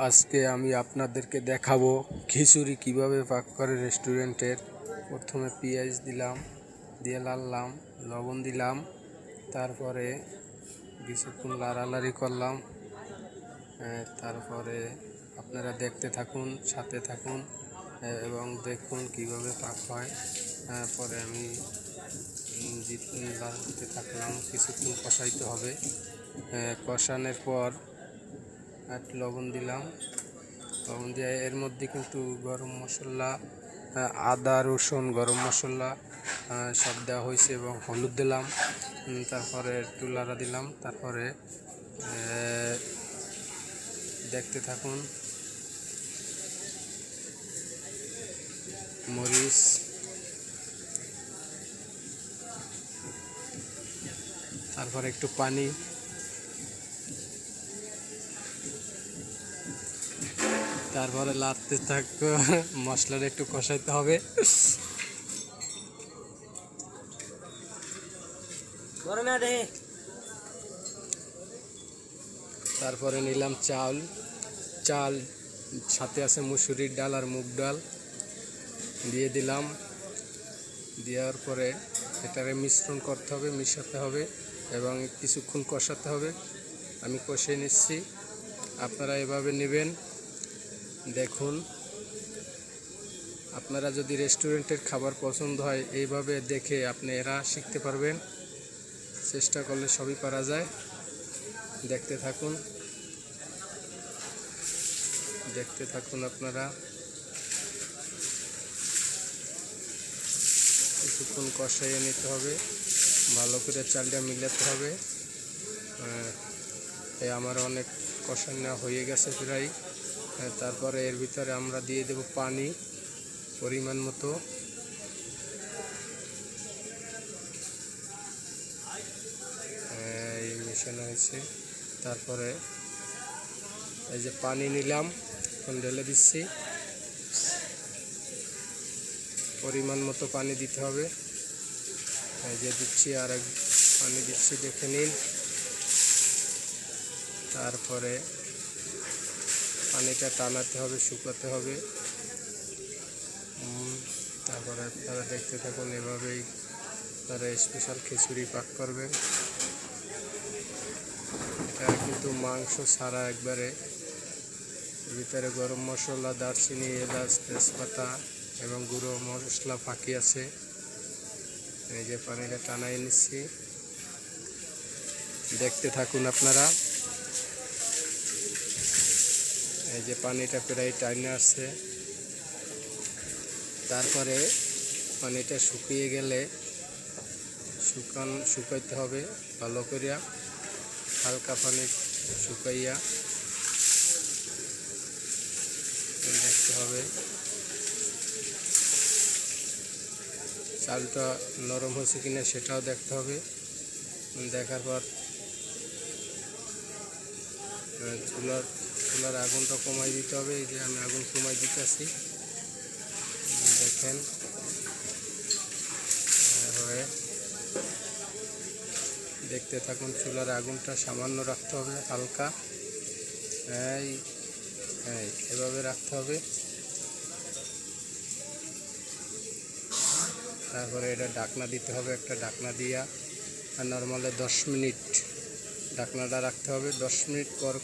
আজকে আমি আপনাদেরকে দেখাবো খিচুড়ি কিভাবে পাক করে রেস্টুরেন্টের। প্রথমে পেঁয়াজ দিলাম, দিয়ে লাড়লাম, লবণ দিলাম, তারপরে কিছুক্ষণ লাড়ালাড়ি করলাম। তারপরে আপনারা দেখতে থাকুন, সাথে থাকুন এবং দেখুন কিভাবে পাক হয়। পরে আমি লাড়তে থাকলাম, কিছুক্ষণ কষাইতে হবে। কষানোর পর একটু লবণ দিলাম, লবণ দিয়ে এর মধ্যে কিন্তু গরম মশলা, আদা রসুন গরম মশলা সব দেওয়া হয়েছে এবং হলুদ দিলাম। তারপরে একটু লাড়া দিলাম, তারপরে দেখতে থাকুন মরিচ, তারপরে একটু পানি, তারপরে লাড়তে থাকবে, মশলাটা একটু কষাইতে হবে। তারপরে নিলাম চাল, সাথে আছে মুসুরির ডাল আর মুগ ডাল, দিয়ে দিলাম। দেওয়ার পরে এটাকে মিশ্রণ করতে হবে, মিশাতে হবে এবং কিছুক্ষণ কষাতে হবে। আমি কষিয়ে নিচ্ছি, আপনারা এভাবে নেবেন। দেখুন, আপনারা যদি রেস্টুরেন্টের খাবার পছন্দ হয়, এইভাবে দেখে আপনারা শিখতে পারবেন। চেষ্টা করলে সবই পারা যায়। দেখতে থাকুন আপনারা। কিছুক্ষণ কষাইয়ে নিতে হবে, ভালো করে চালটা মিলাতে হবে। আমার অনেক কষানো হয়ে গেছে প্রায়। তারপরে এর ভিতরে আমরা দিয়ে দেব পানি পরিমাণ মতো। এই মেশানো হয়েছে। তারপরে এই যে পানি নিলাম, এখন ঢেলে দিচ্ছি। পরিমাণ মতো পানি দিতে হবে। এই যে দিচ্ছি, আর এক পানি দিচ্ছি, দেখে নিন। তারপরে পানিটা টানাতে হবে, শুকাতে হবে। তারপরে আপনারা দেখতে থাকুন, এভাবেই তারা স্পেশাল খিচুড়ি পাক করবেন। এটা কিন্তু মাংস ছাড়া একবারে। ভিতরে গরম মশলা, দারচিনি, এলাচ, তেজপাতা এবং গুঁড়ো মশলা ফাঁকি আছে। এই যে পানিটা টানাই নিচ্ছি, দেখতে থাকুন আপনারা। এই যে পানিটা প্রায় টাইনে আসছে। তারপরে পানিটা শুকিয়ে গেলে শুকাইতে হবে ভালো করিয়া, হালকা পানি শুকাইয়া দেখতে হবে। চালটা নরম হয়েছে কিনা সেটাও দেখতে হবে। দেখার পর চুলার আগুনটা কমাই দিতে হবে। এই যে আমি আগুন কমাই দিতেছি, দেখেন। দেখতে থাকুন, চুলার আগুনটা সামান্য রাখতে হবে, হালকা। এভাবে রাখতে হবে। তারপরে এটা ঢাকনা দিতে হবে, একটা ঢাকনা দিয়া, আর নর্মালে 10 মিনিট ঢাকনাটা রাখতে হবে। 10 মিনিট পর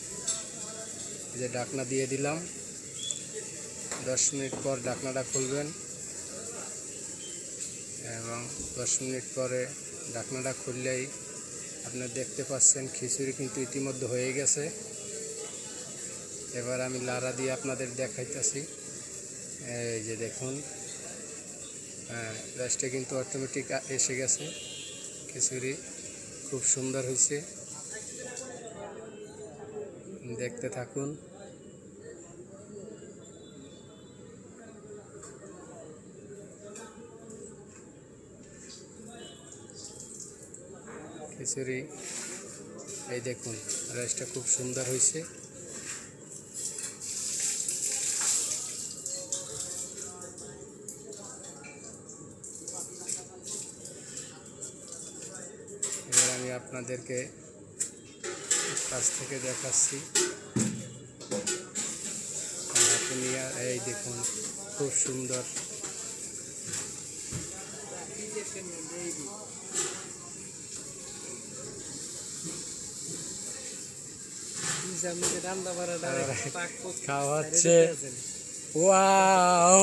যে ঢাকনা দিয়ে দিলাম, 10 মিনিট পর ঢাকনাটা খুলবেন এবং 10 মিনিট পরে ঢাকনাটা খুললেই আপনারা দেখতে পাচ্ছেন খিচুড়ি কিন্তু ইতিমধ্যে হয়ে গেছে। এবার আমি লাড়া দিয়ে আপনাদের দেখাইতেছি। এই যে দেখুন, রাইসটা কিন্তু অটোমেটিক এসে গেছে। খিচুড়ি খুব সুন্দর হয়েছে, দেখতে থাকুন। খিচুড়ি এই দেখুন, রাইসটা খুব সুন্দর হয়েছে। এবার আমি আপনাদেরকে কাছ থেকে দেখাচ্ছি। এই দেখুন খুব সুন্দর। খাওয়া হচ্ছে। ওয়াও।